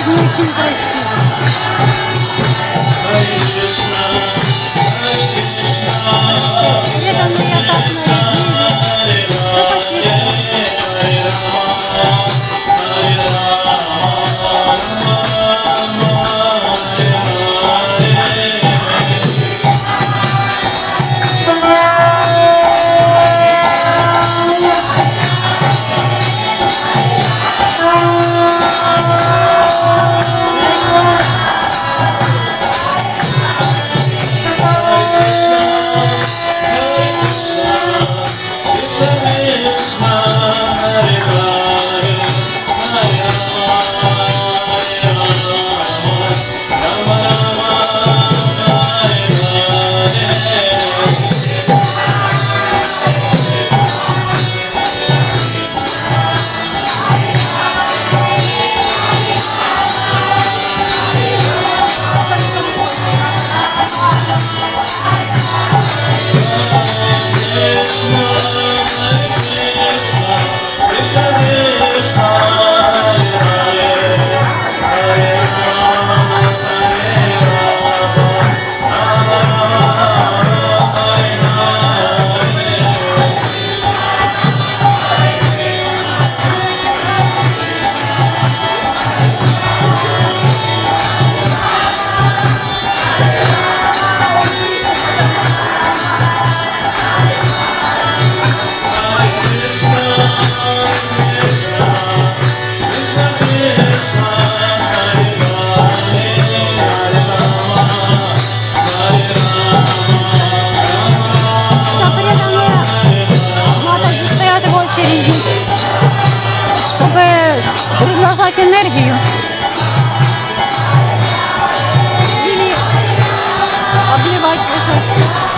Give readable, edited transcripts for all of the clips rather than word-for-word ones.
Очень красиво. Летом меня так нарядили. Все посветило. Чтобы приглашать энергию или обливать уже.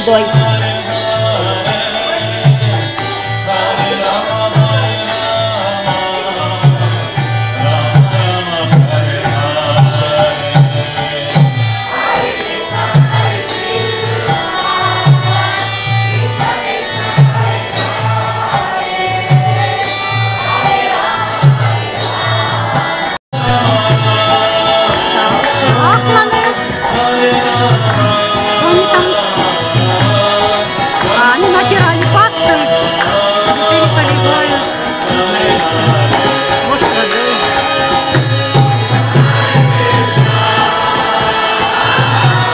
звездой. Они натирали пастой, теперь поливают. Вот водой.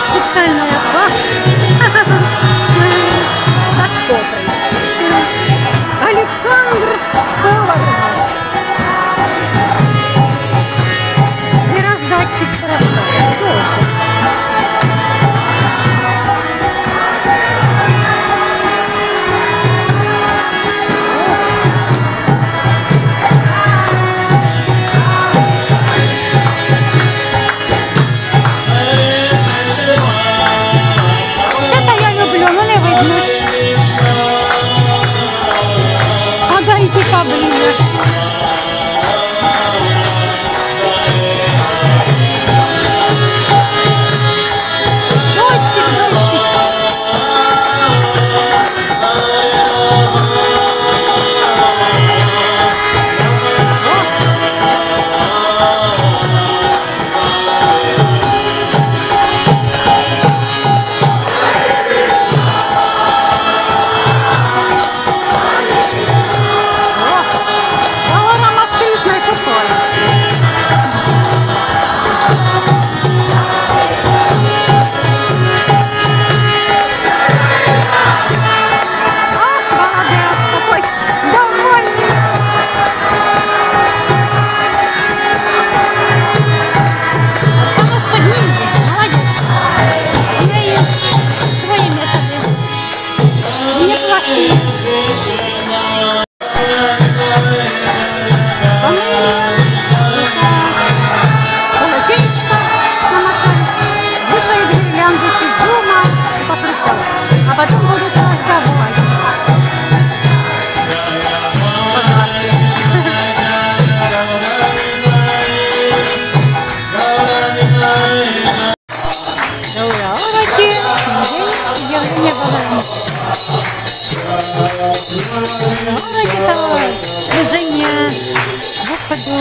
Специальная паста. За что Александр Повар. И раздатчик раздатчик. Подойди поближе. Дольщик, дольщик. А потом будут разговаривать. Движение Господу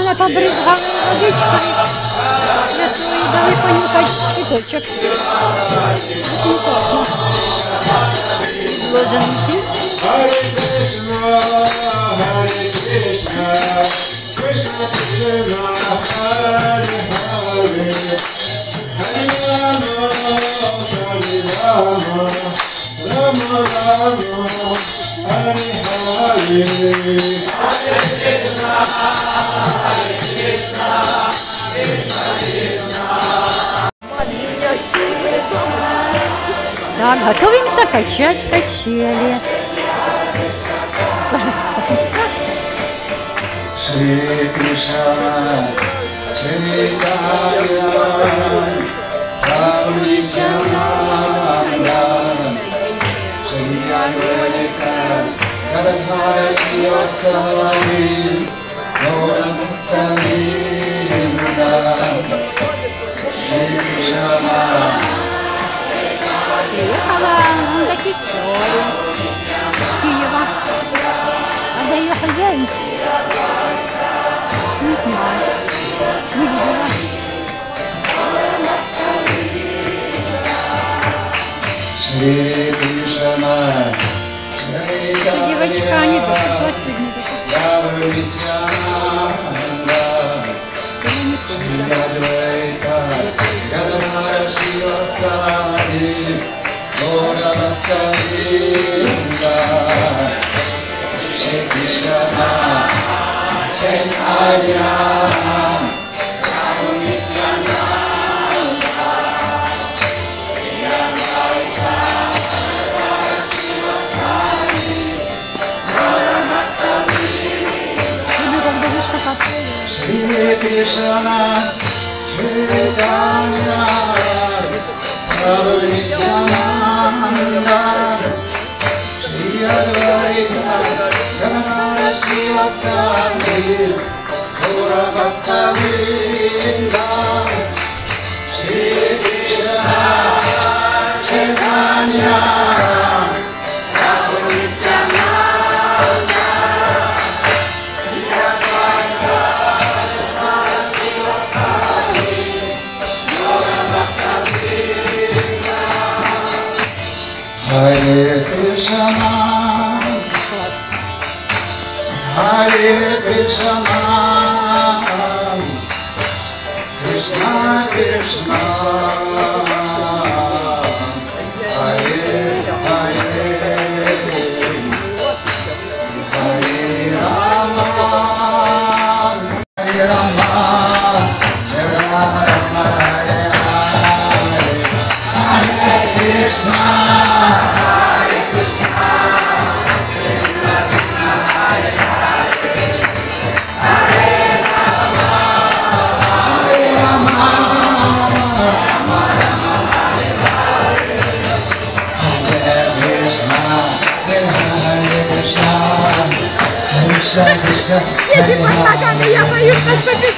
Она побрызгала водичкой. Святой, давай понюхать цветочек. Очень вкусно. Изложенный Hare Krishna, Hare Krishna, Krishna Krishna, Hare Hare, Hare Rama, Hare Rama, Rama Rama, Hare Hare. Hare Krishna, Hare Krishna, Krishna Krishna. Так, готовимся качать качели. Шри Кришна Чайтанья Прабhu Нитьянанда Шри Адвайта Гададхара Шивасавами Гаурамукта Вринда Шри Кришна. Приехала Анда Кишори с Киева. А да ее хозяин? Не знаю. Не видела. Шри Кришна Чайтанья Девочка анекдот сегодня. Прабhu Нитьянанда Шри Адвайта Гададхара Шивасавами Гаурамукта Вринда Шри Кришна Чайтанья Прабhu Нитьянанда Шри Адвайта Гададхара Шивасавами Гаурамукта Вринда Шри Кришна Чайтанья Прабhu Нитьянанда Шри Адвайта Гададхара Шивасавами Гаурамукта Вринда Шри Кришна Чайтанья Прабhu Нитьянанда Шри Адвайта Гададхара Шивасавами Гаурамукта Вринда. Hare Krishna, Hare Krishna, Krishna Krishna, Hare Hare, Hare Rama, Hare Rama, Hare Rama, Hare Rama. Если постоянно я боюсь, что ты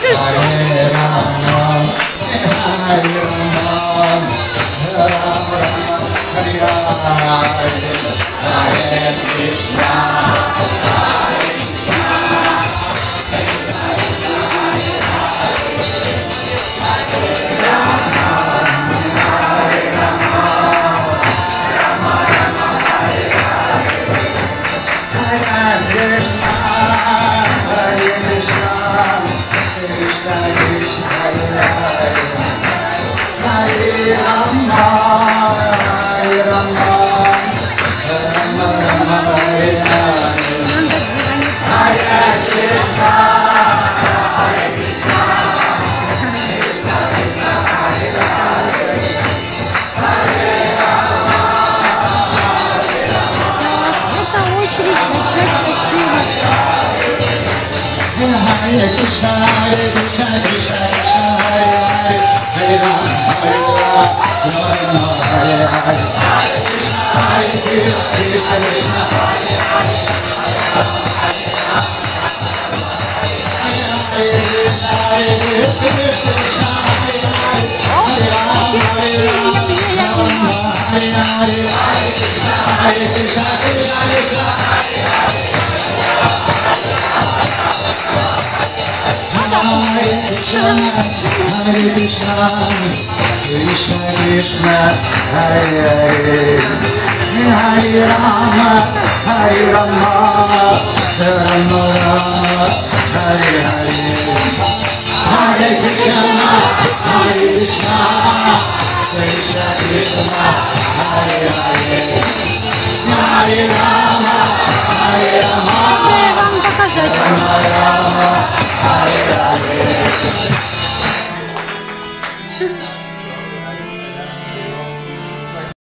вам показать.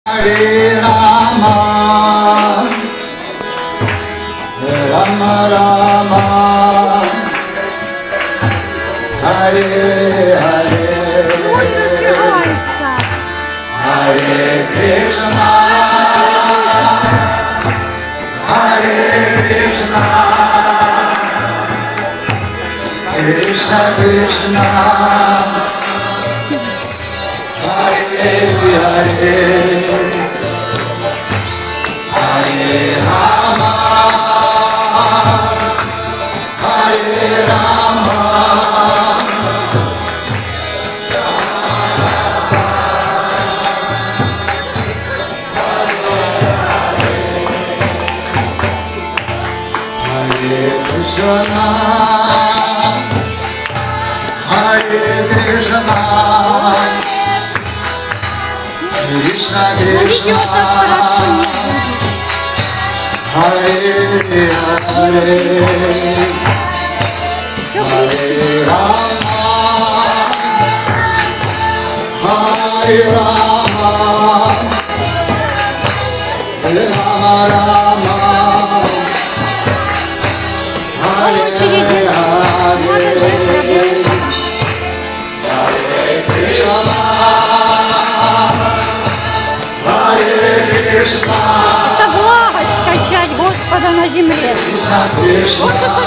Hare Rama, Rama Rama, Hare Hare, Ой, разбивается. Hare Krishna, Hare Krishna, Krishna Krishna, Hare Hare. Hare Rama, Hare Rama, Hare Krishna, Hare Krishna, Krishna Но видео Krishna. так хорошо не будет. Hare Hare, Все Hare крестик. Rama, Hare Rama, Rama Rama, По Hare очереди. Надо же проблем. Krishna, Hare Krishna, Это благость качать Господа на земле. Krishna Krishna. Вот что